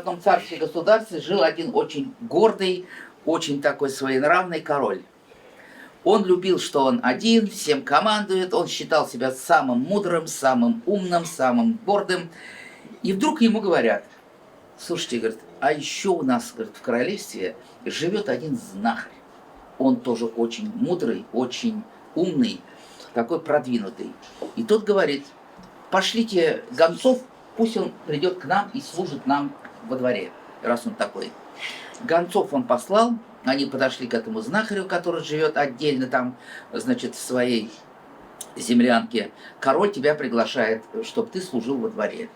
одном царстве-государстве жил один очень гордый, очень такой своенравный король. Он любил, что он один, всем командует, он считал себя самым мудрым, самым умным, самым гордым. И вдруг ему говорят: слушайте, говорит, а еще у нас, говорит, в королевстве живет один знахарь. Он тоже очень мудрый, очень умный, такой продвинутый. И тот говорит: пошлите гонцов, пусть он придет к нам и служит нам во дворе, раз он такой. Гонцов он послал, они подошли к этому знахарю, который живет отдельно там, значит, в своей землянке. Король тебя приглашает, чтобы ты служил во дворе.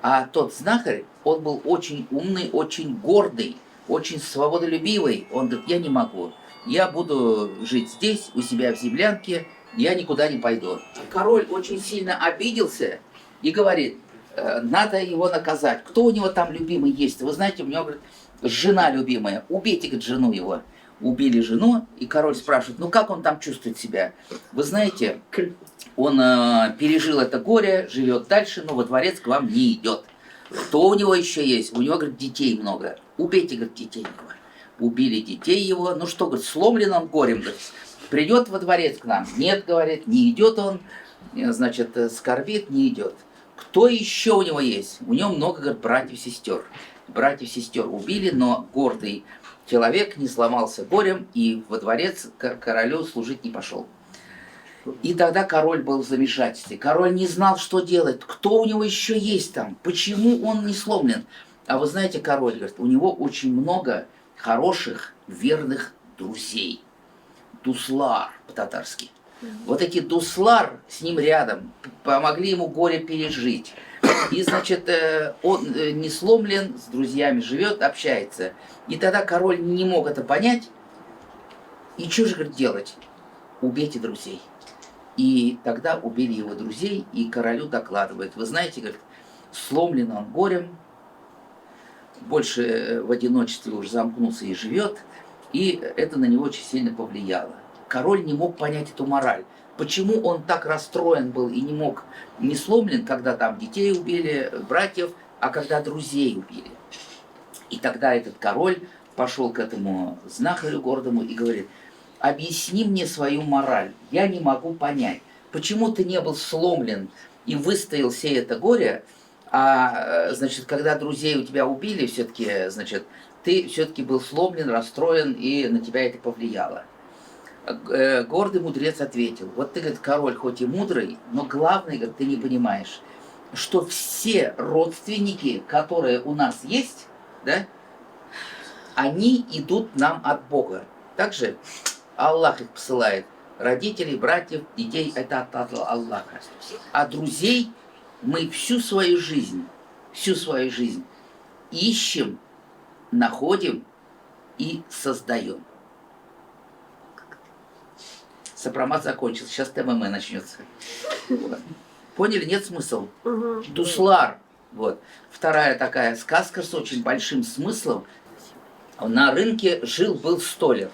А тот знахарь, он был очень умный, очень гордый, очень свободолюбивый. Он говорит: я не могу, я буду жить здесь, у себя в землянке, я никуда не пойду. Король очень сильно обиделся и говорит: надо его наказать. Кто у него там любимый есть? Вы знаете, у него, говорит, жена любимая. Убейте, говорит, жену его. Убили жену, и король спрашивает: ну как он там чувствует себя? Вы знаете, он пережил это горе, живет дальше, но во дворец к вам не идет. Кто у него еще есть? У него, говорит, детей много. Убейте, говорит, детей его. Убили детей его. Ну что, говорит, сломлен он горем, говорит, придет во дворец к нам? Нет, говорит, не идет он, значит, скорбит, не идет. Кто еще у него есть? У него много, говорит, братьев-сестер. Братьев-сестер убили, но гордый человек не сломался горем и во дворец королю служить не пошел. И тогда король был в замешательстве. Король не знал, что делать. Кто у него еще есть там? Почему он не сломлен? А вы знаете, король, говорит, у него очень много хороших, верных друзей. Дуслар по-татарски. Вот эти дуслар с ним рядом помогли ему горе пережить. И, значит, он не сломлен, с друзьями живет, общается. И тогда король не мог это понять. И что же, говорит, делать? Убейте друзей. И тогда убили его друзей, и королю докладывает: вы знаете, говорит, сломлен он горем, больше в одиночестве уже замкнулся и живет, и это на него очень сильно повлияло. Король не мог понять эту мораль. Почему он так расстроен был и не сломлен, когда там детей убили, братьев, а когда друзей убили. И тогда этот король пошел к этому знахарю гордому и говорит: объясни мне свою мораль, я не могу понять, почему ты не был сломлен и выстоял все это горе, а, значит, когда друзей у тебя убили, все-таки, значит, ты все-таки был сломлен, расстроен, и на тебя это повлияло. Гордый мудрец ответил: вот ты, говорит, король хоть и мудрый, но главное, говорит, ты не понимаешь, что все родственники, которые у нас есть, да, они идут нам от Бога. Также Аллах их посылает. Родителей, братьев, детей – это от Аллаха. А друзей мы всю свою жизнь ищем, находим и создаем. Сопромат закончился, сейчас ТММ начнется. Вот. Поняли? Нет смысла? Дуслар. Вот. Вторая такая сказка с очень большим смыслом. На рынке жил-был столяр.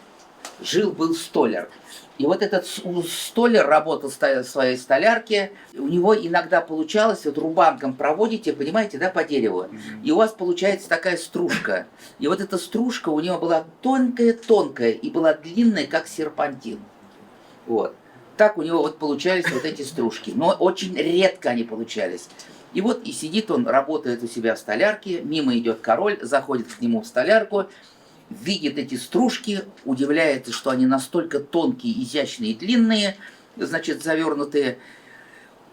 И вот этот столяр работал в своей столярке. У него иногда получалось, вот рубанком проводите, понимаете, да, по дереву. И у вас получается такая стружка. И вот эта стружка у него была тонкая-тонкая и была длинная, как серпантин. Вот. Так у него вот получались вот эти стружки. Но очень редко они получались. И вот и сидит он, работает у себя в столярке, мимо идет король, заходит к нему в столярку, видит эти стружки, удивляется, что они настолько тонкие, изящные и длинные, значит, завернутые.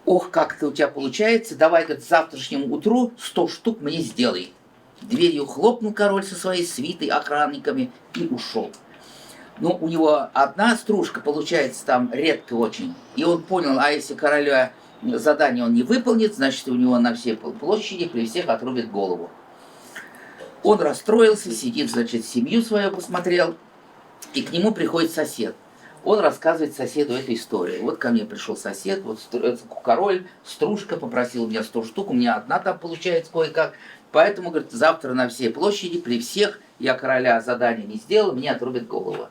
Ох, как это у тебя получается, давай, говорит, к завтрашнему утру 100 штук мне сделай. Дверью хлопнул король со своей свитой, охранниками и ушел. Но у него одна стружка получается там редко очень. И он понял, а если короля задание он не выполнит, значит, у него на всей площади при всех отрубит голову. Он расстроился, сидит, значит, семью свою посмотрел, и к нему приходит сосед. Он рассказывает соседу эту историю. Вот ко мне пришел сосед, вот король, стружка, попросил у меня 100 штук, у меня одна там получается кое-как. Поэтому, говорит, завтра на всей площади, при всех, я короля задание не сделал, мне отрубят голову.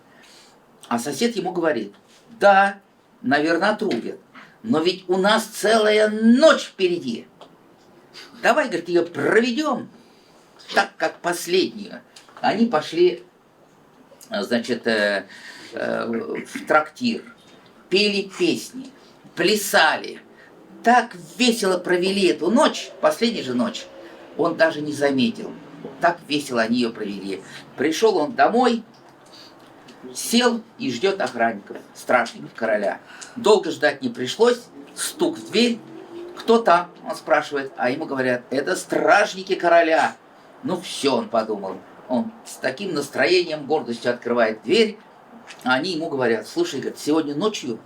А сосед ему говорит: да, наверное, отрубят, но ведь у нас целая ночь впереди. Давай, говорит, ее проведем. так как последние, они пошли, значит, в трактир, пели песни, плясали, так весело провели эту ночь, последнюю же ночь, он даже не заметил. Так весело они ее провели. Пришел он домой, сел и ждет охранников, стражников короля. Долго ждать не пришлось, стук в дверь. Кто там? Он спрашивает, а ему говорят, это стражники короля. Ну все, он подумал. Он с таким настроением, гордостью открывает дверь, а они ему говорят, слушай, говорит, сегодня ночью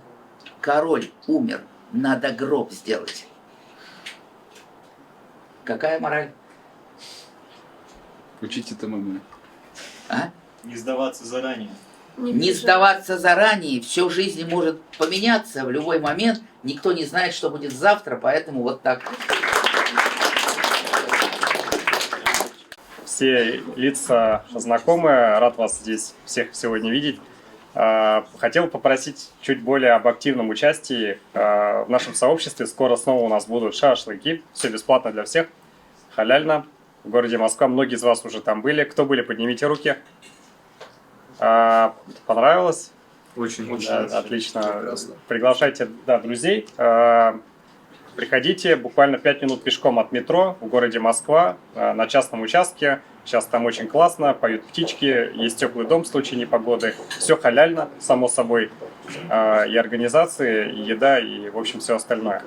король умер, надо гроб сделать. Какая мораль? Учите ТММ. А? Не сдаваться заранее. Не сдаваться заранее, все в жизни может поменяться в любой момент, никто не знает, что будет завтра, поэтому вот так. Все лица знакомые, рад вас здесь всех сегодня видеть. Хотел попросить чуть более об активном участии в нашем сообществе. Скоро снова у нас будут шашлыки, все бесплатно для всех, халяльно. В городе Москва, многие из вас уже там были. Кто были, поднимите руки. Понравилось? Очень. Да, отлично. Прекрасно. Приглашайте друзей. Приходите буквально 5 минут пешком от метро в городе Москва на частном участке. Сейчас там очень классно, поют птички, есть теплый дом в случае непогоды. Все халяльно, само собой. И организации, и еда, и, в общем, все остальное.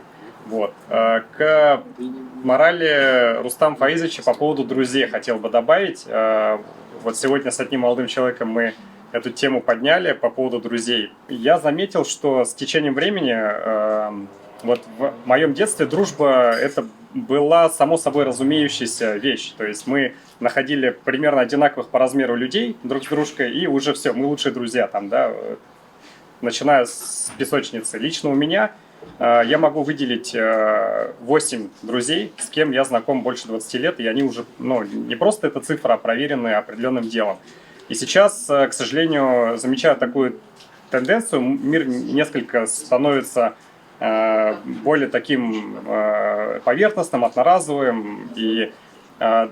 Вот. К морали Рустама Фаизовича по поводу друзей хотел бы добавить. Вот сегодня с одним молодым человеком мы эту тему подняли по поводу друзей. Я заметил, что с течением времени, вот в моем детстве дружба это была само собой разумеющаяся вещь. То есть мы находили примерно одинаковых по размеру людей друг с дружкой, и уже все, мы лучшие друзья там, да, начиная с песочницы. Лично у меня я могу выделить 8 друзей, с кем я знаком больше 20 лет, и они уже, ну, не просто эта цифра, а проверенные определенным делом. И сейчас, к сожалению, замечаю такую тенденцию, мир несколько становится более таким поверхностным, одноразовым, и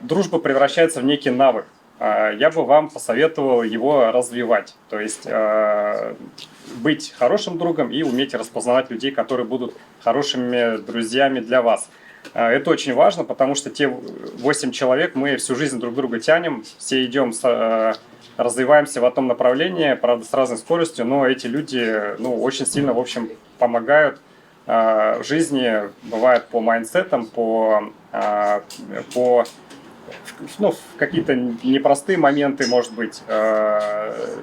дружба превращается в некий навык. Я бы вам посоветовал его развивать, то есть быть хорошим другом и уметь распознавать людей, которые будут хорошими друзьями для вас. Это очень важно, потому что те 8 человек, мы всю жизнь друг друга тянем, все идем, развиваемся в одном направлении, правда, с разной скоростью, но эти люди, ну, очень сильно, в общем, помогают в жизни, бывает по майндсетам, ну, в какие-то непростые моменты, может быть,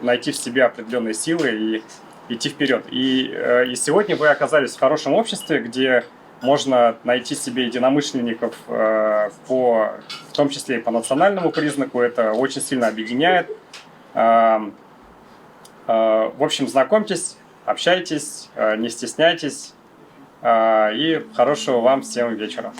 найти в себе определенные силы и идти вперед. И сегодня вы оказались в хорошем обществе, где можно найти себе единомышленников, в том числе и по национальному признаку. Это очень сильно объединяет. В общем, знакомьтесь, общайтесь, не стесняйтесь. И хорошего вам всем вечера.